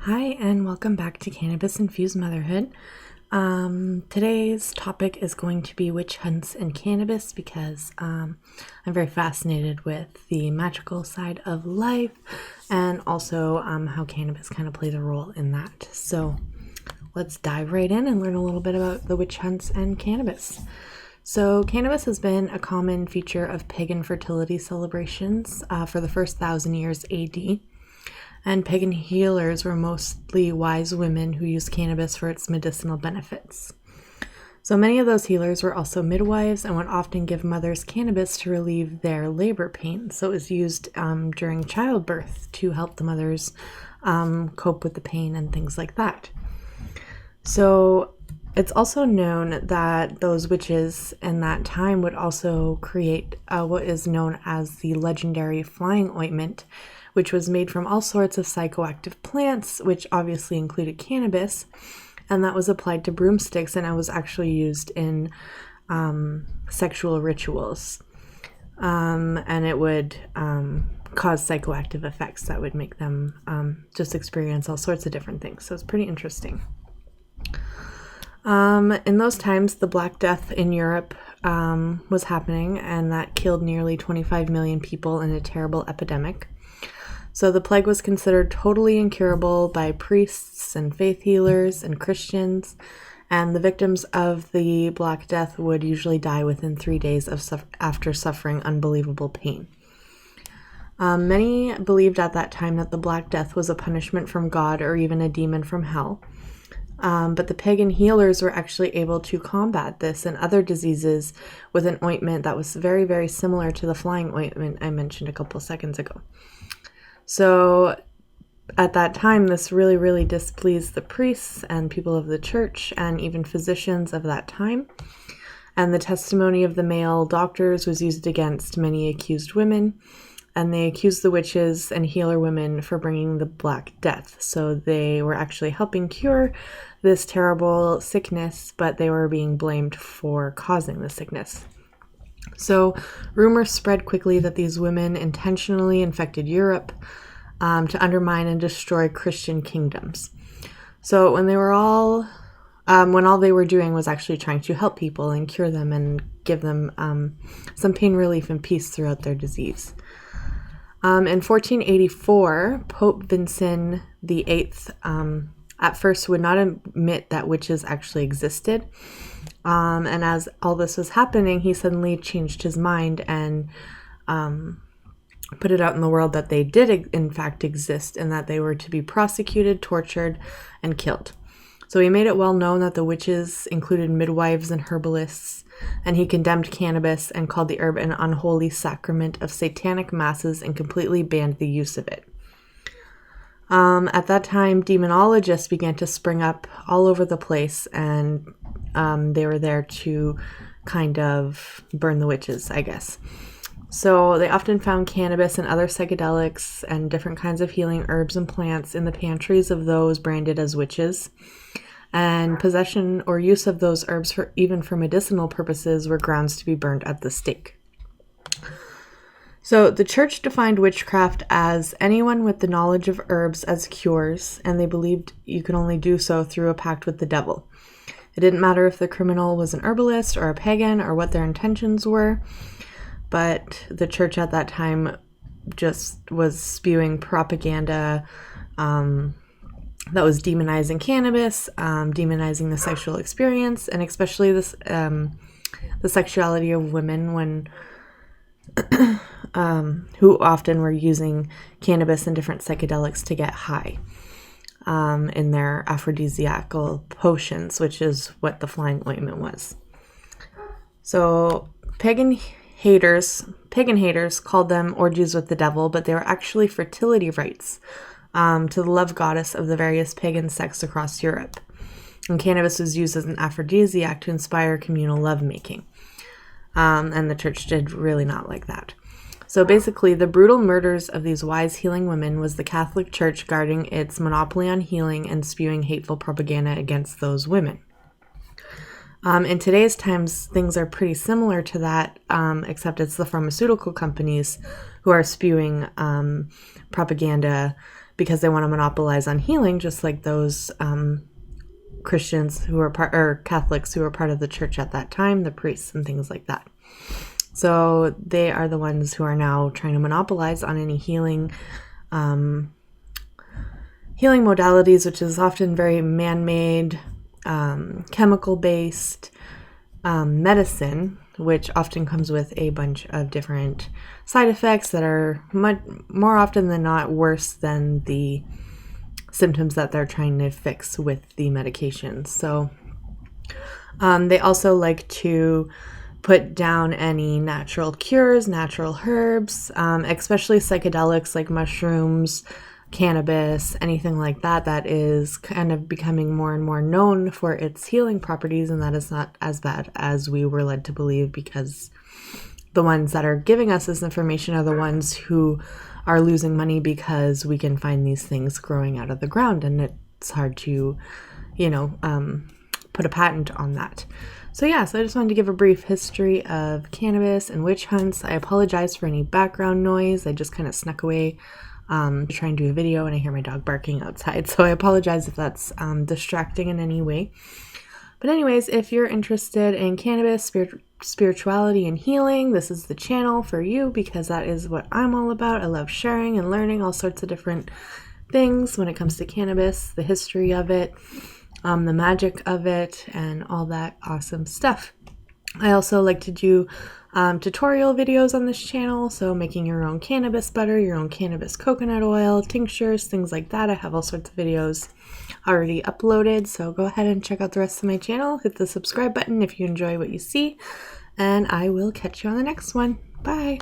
Hi, and welcome back to Cannabis Infused Motherhood. Today's topic is going to be witch hunts and cannabis because I'm very fascinated with the magical side of life and also how cannabis kind of plays a role in that. So let's dive right in and learn a little bit about the witch hunts and cannabis. So cannabis has been a common feature of pagan fertility celebrations for the first 1,000 years AD. And pagan healers were mostly wise women who used cannabis for its medicinal benefits. So many of those healers were also midwives and would often give mothers cannabis to relieve their labor pain. So it was used during childbirth to help the mothers cope with the pain and things like that. So it's also known that those witches in that time would also create what is known as the legendary flying ointment, which was made from all sorts of psychoactive plants, which obviously included cannabis, and that was applied to broomsticks, and it was actually used in sexual rituals. And it would cause psychoactive effects that would make them just experience all sorts of different things. So it's pretty interesting. In those times, the Black Death in Europe was happening, and that killed nearly 25 million people in a terrible epidemic. So the plague was considered totally incurable by priests and faith healers and Christians, and the victims of the Black Death would usually die within 3 days after suffering unbelievable pain. Many believed at that time that the Black Death was a punishment from God or even a demon from hell. But the pagan healers were actually able to combat this and other diseases with an ointment that was very, very similar to the flying ointment I mentioned a couple seconds ago. So at that time, this really, really displeased the priests and people of the church and even physicians of that time. And the testimony of the male doctors was used against many accused women. And they accused the witches and healer women for bringing the Black Death. So they were actually helping cure this terrible sickness, but they were being blamed for causing the sickness. So rumors spread quickly that these women intentionally infected Europe to undermine and destroy Christian kingdoms. So when all they were doing was actually trying to help people and cure them and give them some pain relief and peace throughout their disease. In 1484, Pope Vincent VIII at first would not admit that witches actually existed. And as all this was happening, he suddenly changed his mind and put it out in the world that they did in fact exist and that they were to be prosecuted, tortured, and killed. So he made it well known that the witches included midwives and herbalists, and he condemned cannabis and called the herb an unholy sacrament of satanic masses and completely banned the use of it. At that time, demonologists began to spring up all over the place, and they were there to kind of burn the witches, I guess. So they often found cannabis and other psychedelics and different kinds of healing herbs and plants in the pantries of those branded as witches. And possession or use of those herbs even for medicinal purposes were grounds to be burned at the stake. So the church defined witchcraft as anyone with the knowledge of herbs as cures, and they believed you could only do so through a pact with the devil. It didn't matter if the criminal was an herbalist or a pagan or what their intentions were, but the church at that time just was spewing propaganda that was demonizing cannabis, demonizing the sexual experience, and especially this the sexuality of women when who often were using cannabis and different psychedelics to get high in their aphrodisiacal potions, which is what the flying ointment was. So pagan haters called them orgies with the devil, but they were actually fertility rites to the love goddess of the various pagan sects across Europe. And cannabis was used as an aphrodisiac to inspire communal lovemaking. And the church did really not like that. So basically, the brutal murders of these wise healing women was the Catholic Church guarding its monopoly on healing and spewing hateful propaganda against those women. In today's times, things are pretty similar to that, except it's the pharmaceutical companies who are spewing propaganda because they want to monopolize on healing, just like those Christians who were Catholics who were part of the church at that time, the priests and things like that. So they are the ones who are now trying to monopolize on any healing modalities, which is often very man-made, chemical-based medicine, which often comes with a bunch of different side effects that are much more often than not worse than the symptoms that they're trying to fix with the medications. So they also like to put down any natural cures, natural herbs, especially psychedelics like mushrooms, cannabis, anything like that, that is kind of becoming more and more known for its healing properties, and that is not as bad as we were led to believe, because the ones that are giving us this information are the ones who are losing money because we can find these things growing out of the ground, and it's hard to, put a patent on that. So I just wanted to give a brief history of cannabis and witch hunts. I apologize for any background noise. I just kind of snuck away to try and do a video, and I hear my dog barking outside. So I apologize if that's distracting in any way. But anyways, if you're interested in cannabis, spirituality, and healing, this is the channel for you, because that is what I'm all about. I love sharing and learning all sorts of different things when it comes to cannabis, the history of it, the magic of it, and all that awesome stuff. I also like to do tutorial videos on this channel, so making your own cannabis butter, your own cannabis coconut oil, tinctures, things like that. I have all sorts of videos already uploaded, so go ahead and check out the rest of my channel. Hit the subscribe button if you enjoy what you see, and I will catch you on the next one. Bye!